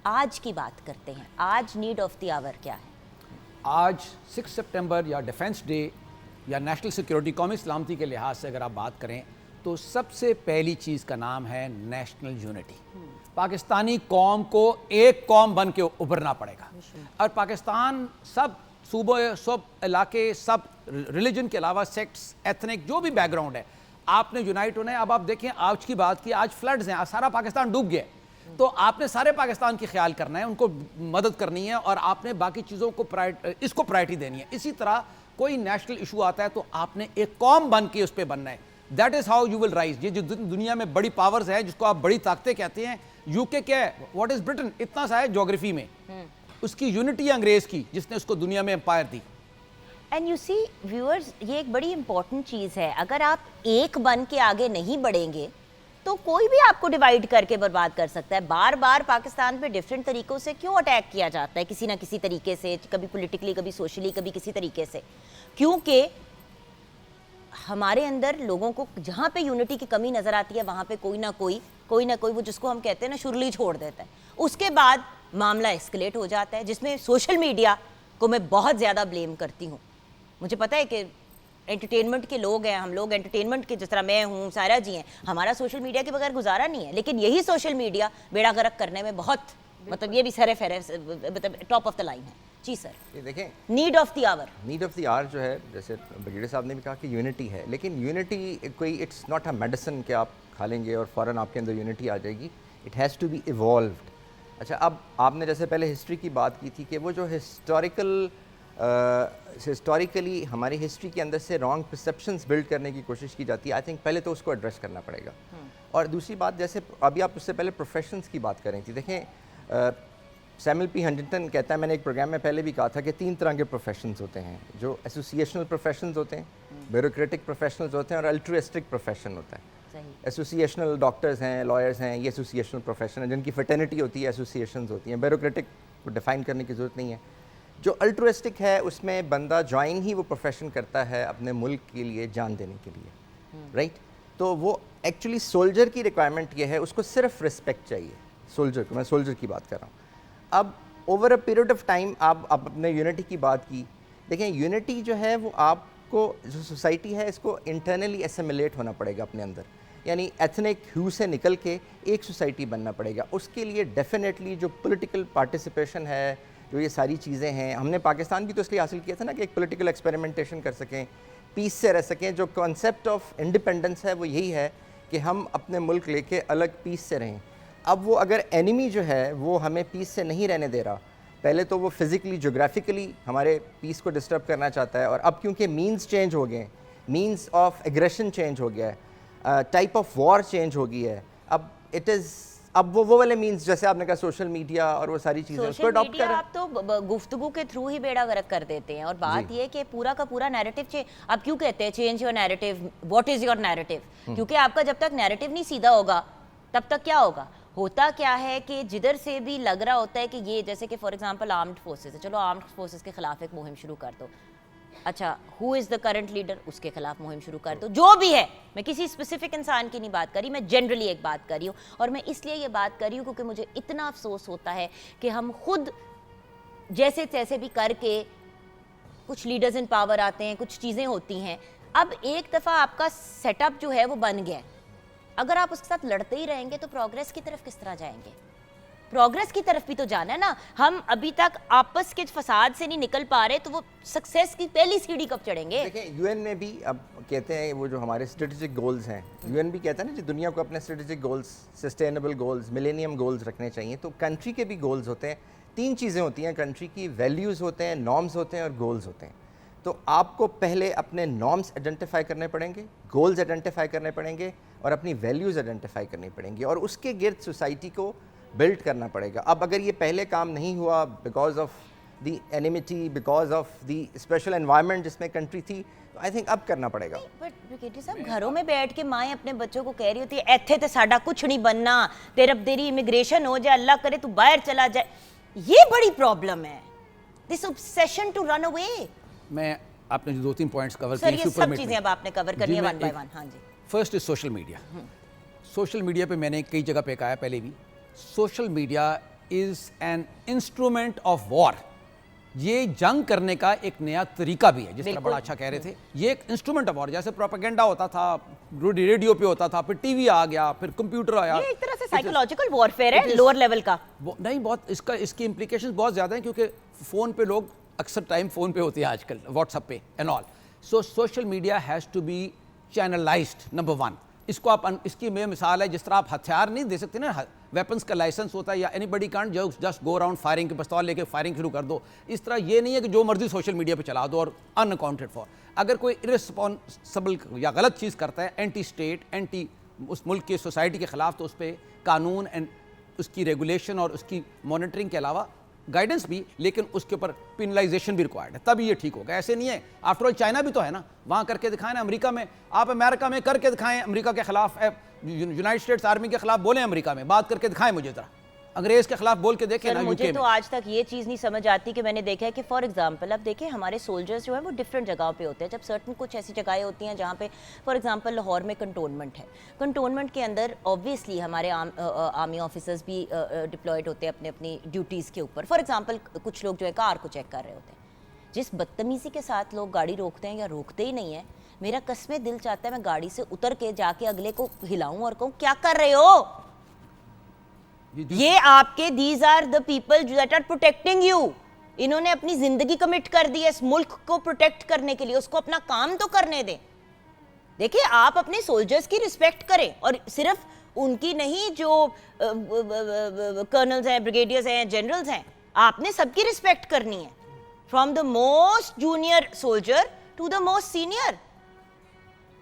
آج کی بات کرتے ہیں, آج نیڈ آف دی آور کیا ہے؟ آج 6 سپٹمبر یا ڈیفنس ڈے یا نیشنل سیکیورٹی, قومی سلامتی کے لحاظ سے اگر آپ بات کریں تو سب سے پہلی چیز کا نام ہے نیشنل یونٹی. پاکستانی قوم کو ایک قوم بن کے ابھرنا پڑے گا, اور پاکستان سب صوبوں, سب علاقے, سب ریلیجن کے علاوہ سیکٹس, ایتھنک, جو بھی بیک گراؤنڈ ہے, آپ نے یونائٹ ہونا ہے. اب آپ دیکھیں آج کی بات کی, آج فلڈز ہیں, سارا پاکستان ڈوب گیا. تو آپ نے سارے پاکستان کی خیال کرنا ہے, ان کو مدد کرنی ہے, اور آپ نے باقی چیزوں کو اس کو پرائرٹی دینی ہے. اسی طرح کوئی نیشنل ایشو آتا ہے تو آپ نے ایک قوم بن کے اس پہ بننا ہے. That is how you will rise. یہ جو دنیا میں بڑی پاورز ہیں جس کو آپ بڑی طاقتیں کہتے ہیں, یو کے کیا ہے, واٹ از برٹن, اتنا سا ہے جغرافی میں, اس کی یونٹی ہے انگریز کی جس نے اس کو دنیا میں امپائر دی. اینڈ یو سی ویورز, یہ ایک بڑی امپورٹنٹ چیز ہے. اگر آپ ایک بن کے آگے نہیں بڑھیں گے تو کوئی بھی آپ کو ڈیوائیڈ کر کے برباد کر سکتا ہے. بار بار پاکستان پہ ڈفرینٹ طریقوں سے کیوں اٹیک کیا جاتا ہے, کسی نہ کسی طریقے سے, کبھی پولیٹیکلی, کبھی سوشلی, کبھی کسی طریقے سے؟ کیونکہ ہمارے اندر لوگوں کو جہاں پہ یونٹی کی کمی نظر آتی ہے وہاں پہ کوئی نہ کوئی وہ جس کو ہم کہتے ہیں نا شرلی چھوڑ دیتا ہے. اس کے بعد معاملہ ایسکلیٹ ہو جاتا ہے, جس میں سوشل میڈیا کو میں بہت زیادہ بلیم کرتی ہوں. مجھے پتہ ہے کہ انٹرٹینمنٹ کے لوگ ہیں, ہم لوگ انٹرٹینمنٹ کے, جس طرح میں ہوں, سارا جی ہیں, ہمارا سوشل میڈیا کے بغیر گزارا نہیں ہے. لیکن یہی سوشل میڈیا بیڑا غرق کرنے میں بہت, مطلب یہ بھی مطلب ٹاپ آف دا لائن ہے. جی سر, یہ دیکھیں نیڈ آف دی آور جو ہے, جیسے بگیڑے صاحب نے بھی کہا کہ یونٹی ہے, لیکن یونٹی کوئی اٹس ناٹ اے میڈیسن کہ آپ کھا لیں گے اور فوراً آپ کے اندر یونٹی آ جائے گی. It has to be evolved. اچھا, اب آپ نے جیسے پہلے ہسٹری کی بات کی تھی کہ وہ جو ہسٹوریکلی ہماری ہسٹری کے اندر سے رانگ پرسیپشنز بلڈ کرنے کی کوشش کی جاتی ہے. آئی تھنک پہلے تو اس کو ایڈریس کرنا پڑے گا. اور دوسری بات, جیسے ابھی آپ اس سے پہلے پروفیشنز کی بات کر رہی تھی. دیکھیں, سیموئل پی ہنٹنگٹن کہتا ہے, میں نے ایک پروگرام میں پہلے بھی کہا تھا کہ 3 طرح کے پروفیشنز ہوتے ہیں. جو ایسوسیشنل پروفیشنز ہوتے ہیں, بیوروکریٹک پروفیشنلز ہوتے ہیں, اور الٹروسٹک پروفیشن ہوتا ہے. ایسوسیشنل ڈاکٹرز ہیں, لائرز ہیں, یہ ایسوسیشنل پروفیشن ہے جن کی فٹرنیٹی ہوتی ہے, ایسوسیشنز ہوتی ہیں. بیوروکریٹک کو ڈیفائن کرنے کی ضرورت نہیں ہے. جو الٹروسٹک ہے اس میں بندہ جوائن ہی وہ پروفیشن کرتا ہے اپنے ملک کے لیے جان دینے کے لیے, رائٹ. تو وہ ایکچولی سولجر کی ریکوائرمنٹ یہ ہے, اس کو صرف رسپیکٹ چاہیے. سولجر کو, میں سولجر کی بات کر رہا ہوں. اب over a period of time آپ اپنے یونٹی کی بات کی. دیکھیں, یونٹی جو ہے وہ آپ کو, جو سوسائٹی ہے اس کو انٹرنلی اسیمیلیٹ ہونا پڑے گا اپنے اندر, یعنی ایتھنک ہیو سے نکل کے ایک سوسائٹی بننا پڑے گا. اس کے لیے ڈیفینیٹلی جو پولیٹیکل پارٹیسپیشن ہے, جو یہ ساری چیزیں ہیں, ہم نے پاکستان بھی تو اس لیے حاصل کیا تھا نا کہ ایک پولیٹیکل ایکسپیریمنٹیشن کر سکیں, پیس سے رہ سکیں. جو کانسیپٹ آف انڈیپینڈنس ہے وہ یہی ہے کہ ہم اپنے ملک لے کے الگ پیس سے رہیں. اب وہ اگر اینیمی جو ہے وہ ہمیں پیس سے نہیں رہنے دے رہا, پہلے تو وہ فزیکلی جغرافیکلی ہمارے پیس کو ڈسٹرب کرنا چاہتا ہے, اور اب کیونکہ مینز چینج ہو گئے ہیں, مینز آف ایگریشن چینج ہو گیا ہے, ٹائپ آف وار چینج ہو گئی ہے. اب وہ والے مینز جیسے آپ نے کہا سوشل میڈیا اور وہ ساری چیزیں اس کو اڈاپٹ کر رہے ہیں. آپ تو گفتگو کے تھرو ہی بیڑا غرق کر دیتے ہیں. اور بات یہ کہ پورا کا پورا نیریٹو, آپ کیوں کہتے ہیں change your narrative, what is your narrative? کیونکہ آپ کا جب تک نیریٹو نہیں سیدھا ہوگا تب تک کیا ہوگا. ہوتا کیا ہے کہ جدھر سے بھی لگ رہا ہوتا ہے کہ یہ, جیسے کہ فار ایگزامپل آرمڈ فورسز ہے, چلو آرمڈ فورسز کے خلاف ایک مہم شروع کر دو. اچھا, ہو از دا کرنٹ لیڈر, اس کے خلاف مہم شروع کر دو. جو بھی ہے, میں کسی اسپیسیفک انسان کی نہیں بات کری, میں جنرلی ایک بات کر رہی ہوں. اور میں اس لیے یہ بات کر رہی ہوں کیونکہ مجھے اتنا افسوس ہوتا ہے کہ ہم خود جیسے تیسے بھی کر کے, کچھ لیڈرز ان پاور آتے ہیں, کچھ چیزیں ہوتی ہیں. اب ایک دفعہ آپ کا سیٹ اپ جو ہے وہ بن گیا, اگر آپ اس کے ساتھ لڑتے ہی رہیں گے تو پروگریس کی طرف کس طرح جائیں گے؟ پروگریس کی طرف بھی تو جانا ہے نا. ہم ابھی تک آپس کے فساد سے نہیں نکل پا رہے, تو وہ سکسیس کی پہلی سیڑھی کب چڑھیں گے؟ دیکھیں, یو این میں بھی اب کہتے ہیں وہ جو ہمارے اسٹریٹجک گولز ہیں, یو این بھی کہتا ہے نا جی دنیا کو اپنے strategic goals, sustainable goals, millennium goals رکھنے چاہیے. تو کنٹری کے بھی گولز ہوتے ہیں. 3 چیزیں ہوتی ہیں کنٹری کی, ویلیوز ہوتے ہیں, نارمز ہوتے ہیں, اور گولز ہوتے ہیں. تو آپ کو پہلے اپنے نارمز آئیڈینٹیفائی کرنے پڑیں گے, گولز آئیڈینٹیفائی کرنے پڑیں گے, اور اپنی ویلیوز آئیڈینٹیفائی کرنی پڑیں گی, اور اس کے گرد سوسائٹی کو بلڈ کرنا پڑے گا. اب اگر یہ پہلے کام نہیں ہوا because of the enmity, because of the special environment جس میں کنٹری تھی, تو آئی تھنک اب کرنا پڑے گا. بٹ وکیٹی صاحب, گھروں میں بیٹھ کے مائیں اپنے بچوں کو کہہ رہی ہوتی ہے ایتھے تے ساڈا کچھ نہیں بننا, تیری امیگریشن ہو جائے, اللہ کرے تو باہر چلا جائے. یہ بڑی پرابلم ہے, دس obsession to run away. میں آپ نے جو 2-3 پوائنٹس کور سر, یہ سب چیزیں اب آپ نے کور کرنی ہے ون بائی ون. ہاں جی. First is social media. Social media پہ میں نے کئی جگہ پہ کہا ہے پہلے بھی, social media is an instrument of war. یہ جنگ کرنے کا ایک نیا طریقہ بھی ہے, جس طرح بڑا اچھا کہہ رہے تھے. یہ ایک انسٹرومنٹ آف وار, جیسے پروپیگنڈا ہوتا تھا, ریڈیو پہ ہوتا تھا, پھر ٹی وی آ گیا, پھر کمپیوٹر آیا. یہ ایک طرح سے سائیکولوجیکل وارفیئر ہے لوور لیول کا. نہیں, بہت اس کی امپلیکیشنز بہت زیادہ ہیں, کیونکہ فون پہ لوگ اکثر ٹائم فون پہ ہوتی ہے آج کل, واٹس ایپ پہ and all. So social media has to be channelised, number 1. اس کو آپ اس کی میں مثال ہے جس طرح آپ ہتھیار نہیں دے سکتے نا, ویپنس کا لائسنس ہوتا ہے یا anybody can't just go around firing کے پستول لے کے فائرنگ شروع کر دو. اس طرح یہ نہیں ہے کہ جو مرضی سوشل میڈیا پہ چلا دو اور ان اکاؤنٹڈ فار. اگر کوئی ارسپانسبل یا غلط چیز کرتا ہے اینٹی اسٹیٹ, اینٹی اس ملک کی سوسائٹی کے خلاف, تو اس پہ قانون اینڈ اس کی ریگولیشن اور اس کی مانیٹرنگ کے علاوہ گائیڈنس بھی, لیکن اس کے اوپر پینلائزیشن بھی ریکوائرڈ ہے, تب یہ ٹھیک ہوگا. ایسے نہیں ہے, آفٹر آل چائنا بھی تو ہے نا, وہاں کر کے دکھائیں نا. امریکہ میں آپ امریکہ میں کر کے دکھائیں, امریکہ کے خلاف, یونائٹڈ اسٹیٹس آرمی کے خلاف بولیں, امریکہ میں بات کر کے دکھائیں مجھے ذرا, انگریز کے خلاف بول کے دیکھیں نا. مجھے تو آج تک یہ چیز نہیں سمجھ آتی کہ میں نے دیکھا ہے کہ فار ایگزامپل اب دیکھیں ہمارے سولجرز جو ہیں وہ ڈفرینٹ جگہوں پہ ہوتے ہیں. جب سرٹن کچھ ایسی جگہیں ہوتی ہیں جہاں پہ فار ایگزامپل لاہور میں کنٹونمنٹ ہے, کنٹونمنٹ کے اندر آبویسلی ہمارے آرمی آفیسرز بھی ڈپلائڈ ہوتے ہیں اپنے اپنی ڈیوٹیز کے اوپر. فار ایگزامپل کچھ لوگ جو ہے کار کو چیک کر رہے ہوتے ہیں, جس بدتمیزی کے ساتھ لوگ گاڑی روکتے ہیں یا روکتے ہی نہیں ہیں, میرا قسمیں دل چاہتا ہے میں گاڑی سے اتر کے جا کے اگلے کو ہلاؤں اور کہوں کیا کر رہے ہو, یہ آپ کے these are the people that are protecting you. انہوں نے اپنی زندگی کمٹ کر دی ہے اس ملک کو پروٹیکٹ کرنے کے لیے, اس کو اپنا کام تو کرنے دیں. دیکھیں آپ اپنے سولجرز کی رسپیکٹ کریں, اور صرف ان کی نہیں جو کرنلز ہیں, بریگیڈیئرز ہیں, جنرلز ہیں, آپ نے سب کی رسپیکٹ کرنی ہے, from the most junior soldier to the most senior.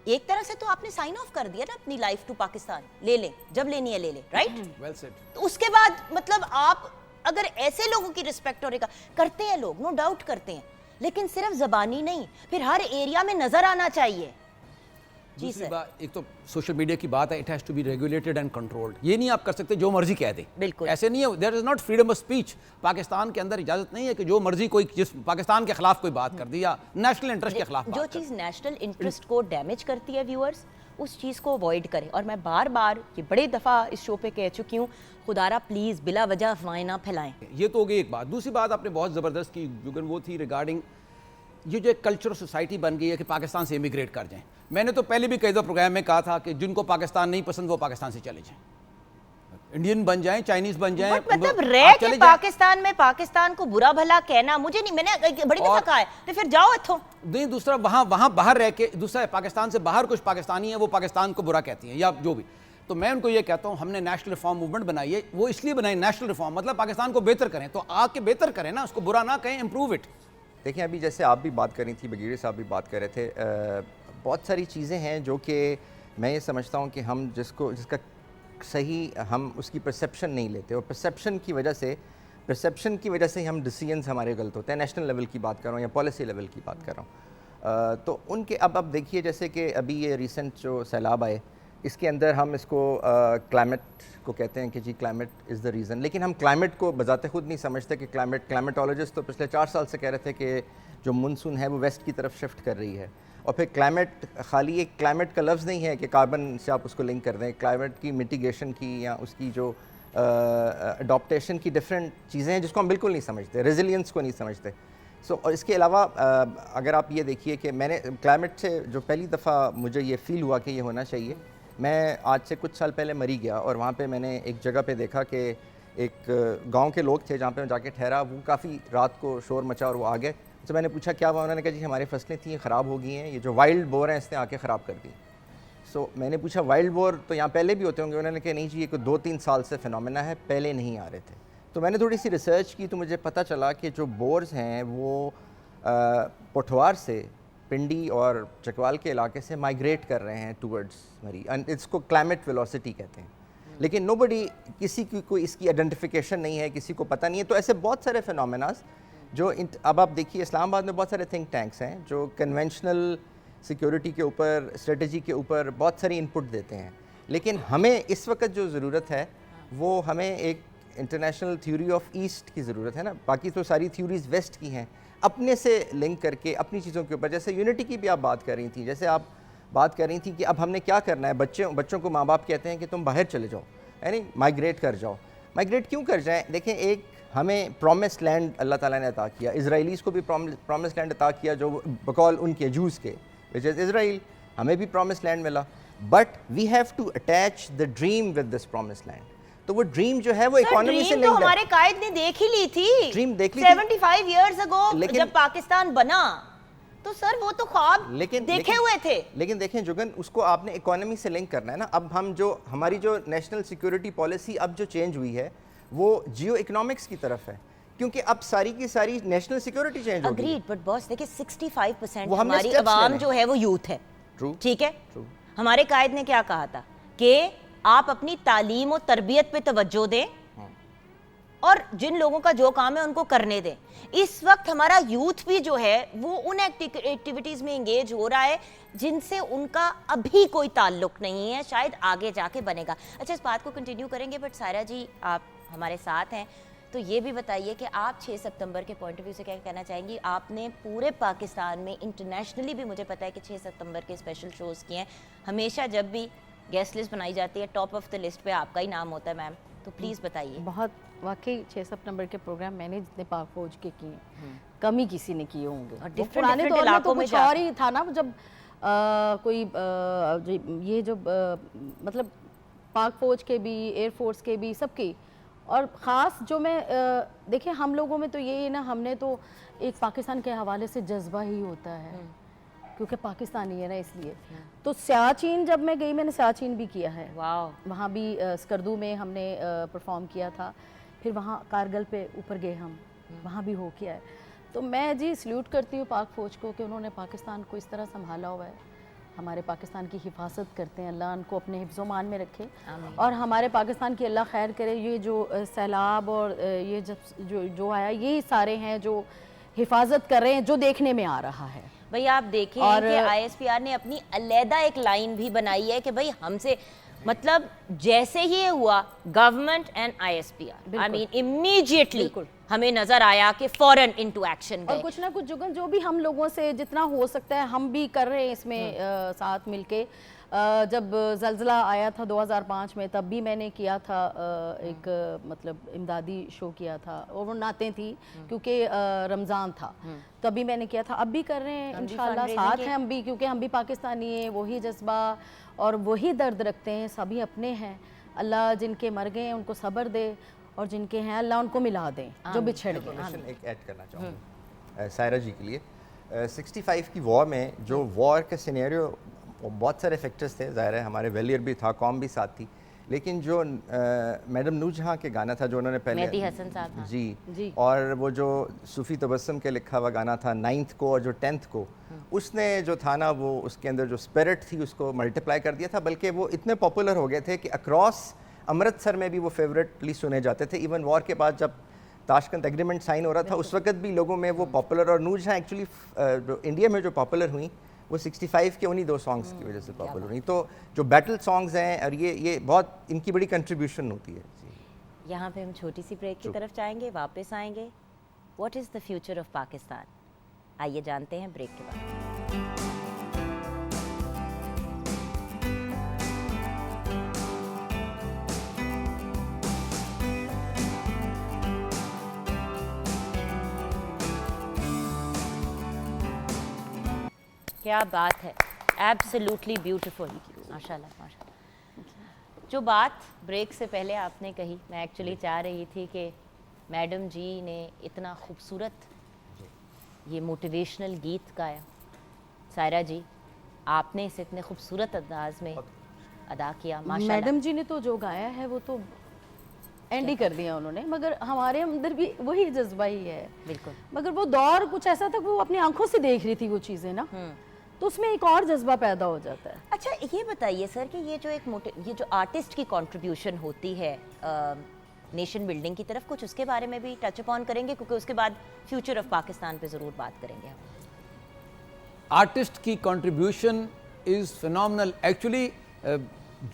ایک طرح سے تو آپ نے سائن آف کر دیا نا اپنی لائف ٹو پاکستان, لے لیں جب لینی ہے لے لیں, رائٹ. Well said. تو اس کے بعد مطلب آپ اگر ایسے لوگوں کی رسپیکٹ اور کرتے ہیں, لوگ نو ڈاؤٹ کرتے ہیں, لیکن صرف زبانی نہیں, پھر ہر ایریا میں نظر آنا چاہیے. جی سر. ایک تو سوشل میڈیا کی بات ہے, it has to be regulated and controlled. یہ نہیں آپ کر سکتے جو مرضی کہہ دیں, بالکل ایسے نہیں ہے. There is not freedom of speech. Pakistan کے اندر اجازت نہیں ہے کہ جو مرضی کوئی جس پاکستان کے خلاف کوئی بات کر دی یا نیشنل انٹرسٹ کے خلاف جو چیز نیشنل انٹرسٹ کو ڈیمیج کرتی ہے ویورز, اس چیز کو اوائڈ کریں. اور میں بار بار یہ بڑے دفعہ اس شو پہ کہہ چکی ہوں, خدا را پلیز بلا وجہ افواہیں نہ پھیلائیں. یہ تو ہو گئی ایک بات. دوسری بات آپ نے بہت زبردست کی جو وہ تھی ریگارڈنگ یہ جو ایک کلچر سوسائٹی بن گئی ہے کہ پاکستان سے امیگریٹ کر جائیں. میں نے تو پہلے بھی کئی دفعہ پروگرام میں کہا تھا کہ جن کو پاکستان نہیں پسند وہ پاکستان سے چلے جائیں, انڈین بن جائیں, چائنیز بن جائیں, مطلب رہ کے پاکستان میں پاکستان کو برا بھلا کہنا مجھے نہیں, میں نے بڑی دفعہ کہا ہے, تو پھر جاؤ اتھوں. نہیں, دوسرا وہاں باہر رہ کے, دوسرا پاکستان سے باہر کچھ پاکستانی ہیں وہ پاکستان کو برا کہتی ہیں یا جو بھی. تو میں ان کو یہ کہتا ہوں ہم نے نیشنل ریفارم موومنٹ بنائی ہے, وہ اس لیے بنائی نیشنل ریفارم, مطلب پاکستان کو بہتر کریں, تو آ کے بہتر کریں نا, اس کو برا نہ کہیں, امپروو اٹ. دیکھیں ابھی جیسے آپ بھی بات کر رہی تھی, بگیڑے صاحب بھی بات کر رہے تھے, بہت ساری چیزیں ہیں جو کہ میں یہ سمجھتا ہوں کہ ہم جس کا صحیح ہم اس کی پرسیپشن نہیں لیتے, اور پرسیپشن کی وجہ سے ہم ڈیسیژنز ہمارے غلط ہوتے ہیں. نیشنل لیول کی بات کر رہا ہوں یا پالیسی لیول کی بات کر رہا ہوں. تو ان کے اب دیکھیے جیسے کہ ابھی یہ ریسنٹ جو سیلاب آئے, اس کے اندر ہم اس کو کلائمیٹ کو کہتے ہیں کہ جی کلائمیٹ از دا ریزن, لیکن ہم کلائمیٹ کو بذات خود نہیں سمجھتے کہ کلائمیٹولوجسٹ تو پچھلے 4 سال سے کہہ رہے تھے کہ جو مونسون ہے وہ ویسٹ کی طرف شفٹ کر رہی ہے. اور پھر کلائمیٹ خالی ایک کلائمیٹ کا لفظ نہیں ہے کہ کاربن سے آپ اس کو لنک کر دیں, کلائمیٹ کی میٹیگیشن کی یا اس کی جو اڈاپٹیشن کی ڈفرینٹ چیزیں ہیں جس کو ہم بالکل نہیں سمجھتے, ریزیلینس کو نہیں سمجھتے. اور اس کے علاوہ اگر آپ یہ دیکھیے کہ میں نے کلائمیٹ سے جو پہلی دفعہ مجھے یہ فیل ہوا کہ یہ ہونا چاہیے, میں آج سے کچھ سال پہلے مری گیا, اور وہاں پہ میں نے ایک جگہ پہ دیکھا کہ ایک گاؤں کے لوگ تھے جہاں پہ میں جا کے ٹھہرا, وہ کافی رات کو شور مچا اور وہ آ گئے. تو میں نے پوچھا کیا ہوا, انہوں نے کہا جی ہماری فصلیں تھیں خراب ہو گئی ہیں, یہ جو وائلڈ بور ہیں اس نے آ کے خراب کر دی. میں نے پوچھا وائلڈ بور تو یہاں پہلے بھی ہوتے ہوں گے, انہوں نے کہا نہیں جی یہ کوئی 2-3 سال سے فینومینا ہے, پہلے نہیں آ رہے تھے. تو میں نے تھوڑی سی ریسرچ کی تو مجھے پتہ چلا کہ جو بورز ہیں وہ پٹھوار سے, پنڈی اور چکوال کے علاقے سے مائیگریٹ کر رہے ہیں ٹورڈز مری, اینڈ اس کو کلائمیٹ ویلوسٹی کہتے ہیں. لیکن نوبڈی, کسی کی کوئی اس کی آئیڈینٹیفیکیشن نہیں ہے, کسی کو پتہ نہیں ہے. تو ایسے بہت سارے فینومیناز جو اب آپ دیکھیے اسلام آباد میں بہت سارے تھنک ٹینکس ہیں جو کنونشنل سیکیورٹی کے اوپر, اسٹریٹجی کے اوپر بہت ساری انپٹ دیتے ہیں. لیکن ہمیں اس وقت جو ضرورت ہے وہ ہمیں ایک انٹرنیشنل تھیوری آف ایسٹ کی ضرورت ہے نا, باقی تو ساری تھیوریز ویسٹ کی ہیں. اپنے سے لنک کر کے اپنی چیزوں کے اوپر, جیسے یونٹی کی بھی آپ بات کر رہی تھیں, جیسے آپ بات کر رہی تھیں کہ اب ہم نے کیا کرنا ہے. بچوں کو ماں باپ کہتے ہیں کہ تم باہر چلے جاؤ, یعنی مائیگریٹ کر جاؤ. مائیگریٹ کیوں کر جائیں؟ دیکھیں ایک ہمیں پرومس لینڈ اللہ تعالیٰ نے عطا کیا, اسرائیلیز کو بھی پرومس لینڈ عطا کیا جو بقول ان کے جوز کے, وچ از اسرائیل. ہمیں بھی پرومس لینڈ ملا, but we have to attach the dream with this promise land. تو وہ ڈریم جو ہے وہ اکانومی سے لنکڈ ہے. ہمارے قائد نے دیکھ ہی لی تھی, ڈریم دیکھ لی 75 ایئرز اگو جب پاکستان بنا, تو سر وہ تو خواب دیکھے ہوئے تھے. لیکن دیکھیں جگن, اس کو آپ نے اکانومی سے لنک کرنا ہے نا. اب ہم جو ہماری جو نیشنل سیکیورٹی پالیسی اب جو چینج ہوئی ہے وہ جیو اکنامکس کی طرف ہے, کیونکہ اب ساری کی ساری نیشنل سیکیورٹی چینج ہو گئی. اگریڈ, بٹ باس دیکھیں 65% ہماری عوام جو ہے وہ یوتھ ہے, ٹھیک ہے. ہمارے قائد نے کیا کہا تھا کہ آپ اپنی تعلیم و تربیت پہ توجہ دیں اور جن لوگوں کا جو کام ہے ان کو کرنے دیں. اس وقت ہمارا یوتھ بھی جو ہے وہ ان ایکٹیویٹیز میں انگیج ہو رہا ہے جن سے ان کا ابھی کوئی تعلق نہیں ہے, شاید آگے جا کے بنے گا. اچھا, اس بات کو کنٹینیو کریں گے, بٹ سائرہ جی آپ ہمارے ساتھ ہیں, تو یہ بھی بتائیے کہ آپ 6 ستمبر کے پوائنٹ آف ویو سے کیا کہنا چاہیں گی. آپ نے پورے پاکستان میں انٹرنیشنلی بھی مجھے پتا ہے کہ 6 ستمبر کے اسپیشل شوز کیے ہیں. ہمیشہ جب بھی گیسٹ لسٹ بنائی جاتی ہے ٹاپ آف دا لسٹ پہ آپ کا ہی نام ہوتا ہے میم, تو پلیز بتائیے. بہت واقعی 6 ستمبر کے پروگرام میں نے جتنے پاک فوج کے کیے ہیں کم ہی کسی نے کیے ہوں گے. پرانے دور میں تو کچھ اور ہی تھا نا, جب کوئی یہ جو مطلب پاک فوج کے بھی, ایئر فورس کے بھی, سب کی. اور خاص جو میں دیکھیں ہم لوگوں میں تو یہ نا, ہم نے تو ایک پاکستان کے حوالے سے جذبہ ہی ہوتا ہے کیونکہ پاکستانی ہے نا, اس لیے. تو سیاچین جب میں گئی, میں نے سیاچین بھی کیا ہے, وہاں بھی اسکردو میں ہم نے پرفارم کیا تھا. پھر وہاں کارگل پہ اوپر گئے ہم, وہاں بھی ہو کیا ہے. تو میں جی سلیوٹ کرتی ہوں پاک فوج کو کہ انہوں نے پاکستان کو اس طرح سنبھالا ہوا ہے. ہمارے پاکستان کی حفاظت کرتے ہیں, اللہ ان کو اپنے حفظ و مان میں رکھے, اور ہمارے پاکستان کی اللہ خیر کرے. یہ جو سیلاب اور یہ جو آیا, یہی سارے ہیں جو حفاظت کر رہے ہیں, جو دیکھنے میں آ رہا ہے. بھئی آپ دیکھیں کہ آئی ایس پی آر نے اپنی علیحدہ ایک لائن بھی بنائی ہے کہ بھئی ہم سے مطلب جیسے ہی یہ ہوا government and I S P R, I mean immediately ہمیں نظر آیا کہ فوراً انٹو ایکشن گئے. اور کچھ نہ کچھ جگن جو بھی ہم لوگوں سے جتنا ہو سکتا ہے ہم بھی کر رہے ہیں اس میں ساتھ مل کے. جب زلزلہ آیا تھا 2005 میں, تب بھی میں نے کیا تھا ایک مطلب امدادی شو کیا تھا, اور وہ نعتیں تھی کیونکہ رمضان تھا, تبھی میں نے کیا تھا. اب بھی کر رہے ہیں انشاءاللہ, ساتھ ہیں ہم بھی, کیونکہ ہم بھی پاکستانی ہیں, وہی جذبہ اور وہی درد رکھتے ہیں, سبھی اپنے ہیں. اللہ جن کے مر گئے ہیں ان کو صبر دے, اور جن کے ہیں اللہ ان کو ملا دیں جو بچھڑ گئے. ایک ایڈ کرنا چاہوں گا سائرہ جی کے لیے. 65 کی وار میں جو وار کا سینیریو, بہت سارے فیکٹرز تھے, ظاہر ہے ہمارے ویلیئر بھی تھا, قوم بھی ساتھ تھی, لیکن جو میڈم نور جہاں کے گانا تھا جو انہوں نے پہلے, مہدی حسن صاحب, جی, اور وہ جو صوفی تبسم کے لکھا ہوا گانا تھا 9th کو اور جو 10th کو, اس نے جو تھا نا وہ اس کے اندر جو اسپرٹ تھی اس کو ملٹیپلائی کر دیا تھا. بلکہ وہ اتنے پاپولر ہو گئے تھے کہ اکراس امرتسر میں بھی وہ فیوریٹلی سنے جاتے تھے. ایون وار کے بعد جب تاشکنت ایگریمنٹ سائن ہو رہا تھا اس وقت بھی لوگوں میں وہ پاپولر. اور نور جہاں ایکچولی جو انڈیا میں جو پاپولر ہوئیں وہ 65 کے انہی 2 سانگز کی وجہ سے پاپولر ہوئی. تو جو بیٹل سانگز ہیں, اور یہ بہت ان کی بڑی کنٹریبیوشن ہوتی ہے. یہاں پہ ہم چھوٹی سی بریک کی طرف جائیں گے, واپس آئیں گے. What is the future of Pakistan, آئیے جانتے ہیں بریک کے بعد. کیا بات ہے, ایبسلیوٹلی بیوٹیفل, ماشاء اللہ ماشاء اللہ. جو بات بریک سے پہلے آپ نے کہی, میں ایکچولی چاہ رہی تھی کہ میڈم جی نے اتنا خوبصورت یہ موٹیویشنل گیت گایا. سائرہ جی آپ نے اسے اتنے خوبصورت انداز میں ادا کیا, ماشاء اللہ. میڈم جی نے تو جو گایا ہے وہ تو اینڈ ہی کر دیا انہوں نے, مگر ہمارے اندر بھی وہی جذبہ ہی ہے. بالکل, مگر وہ دور کچھ ایسا تھا کہ وہ اپنی آنکھوں سے دیکھ رہی تھی وہ چیزیں نا, تو اس میں ایک اور جذبہ پیدا ہو جاتا ہے. اچھا یہ بتائیے سر کہ یہ جو ایک یہ جو آرٹسٹ کی کنٹریبیوشن ہوتی ہے نیشن بلڈنگ کی طرف, کچھ اس کے بارے میں بھی ٹچ اپون کریں گے, کیونکہ اس کے بعد فیوچر آف پاکستان پہ ضرور بات کریں گے ہم. آرٹسٹ کی کنٹریبیوشن از فینومنل. ایکچولی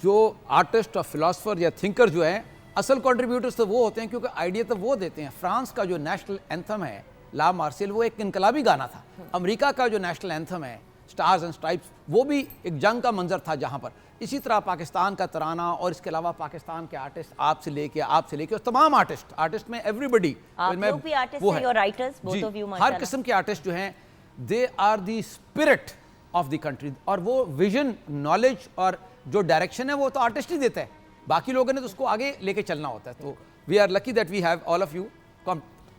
جو آرٹسٹ اور فلاسفر یا تھنکر جو ہیں, اصل کنٹریبیوٹرز تو وہ ہوتے ہیں کیونکہ آئیڈیا تو وہ دیتے ہیں. فرانس کا جو نیشنل اینتھم ہے لا مارسیل, وہ ایک انقلابی گانا تھا. امریکہ کا جو نیشنل اینتھم ہے سٹارز اینڈ سٹرائپس, وہ بھی ایک جنگ کا منظر تھا جہاں پر. اسی طرح پاکستان کا ترانہ, اور اس کے علاوہ پاکستان کے آرٹسٹ آپ سے لے کے اور تمام آرٹسٹ میں ایوری بڈی, ہر قسم کے آرٹسٹ جو ہیں, they are the spirit of the country. اور وہ ویژن, نالج اور جو ڈائریکشن ہے وہ تو آرٹسٹ ہی دیتا ہے, باقی لوگوں نے تو اس کو آگے لے کے چلنا ہوتا ہے. تو we are lucky that we have all of you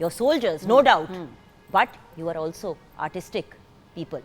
You're soldiers, no doubt. But you are also artistic people.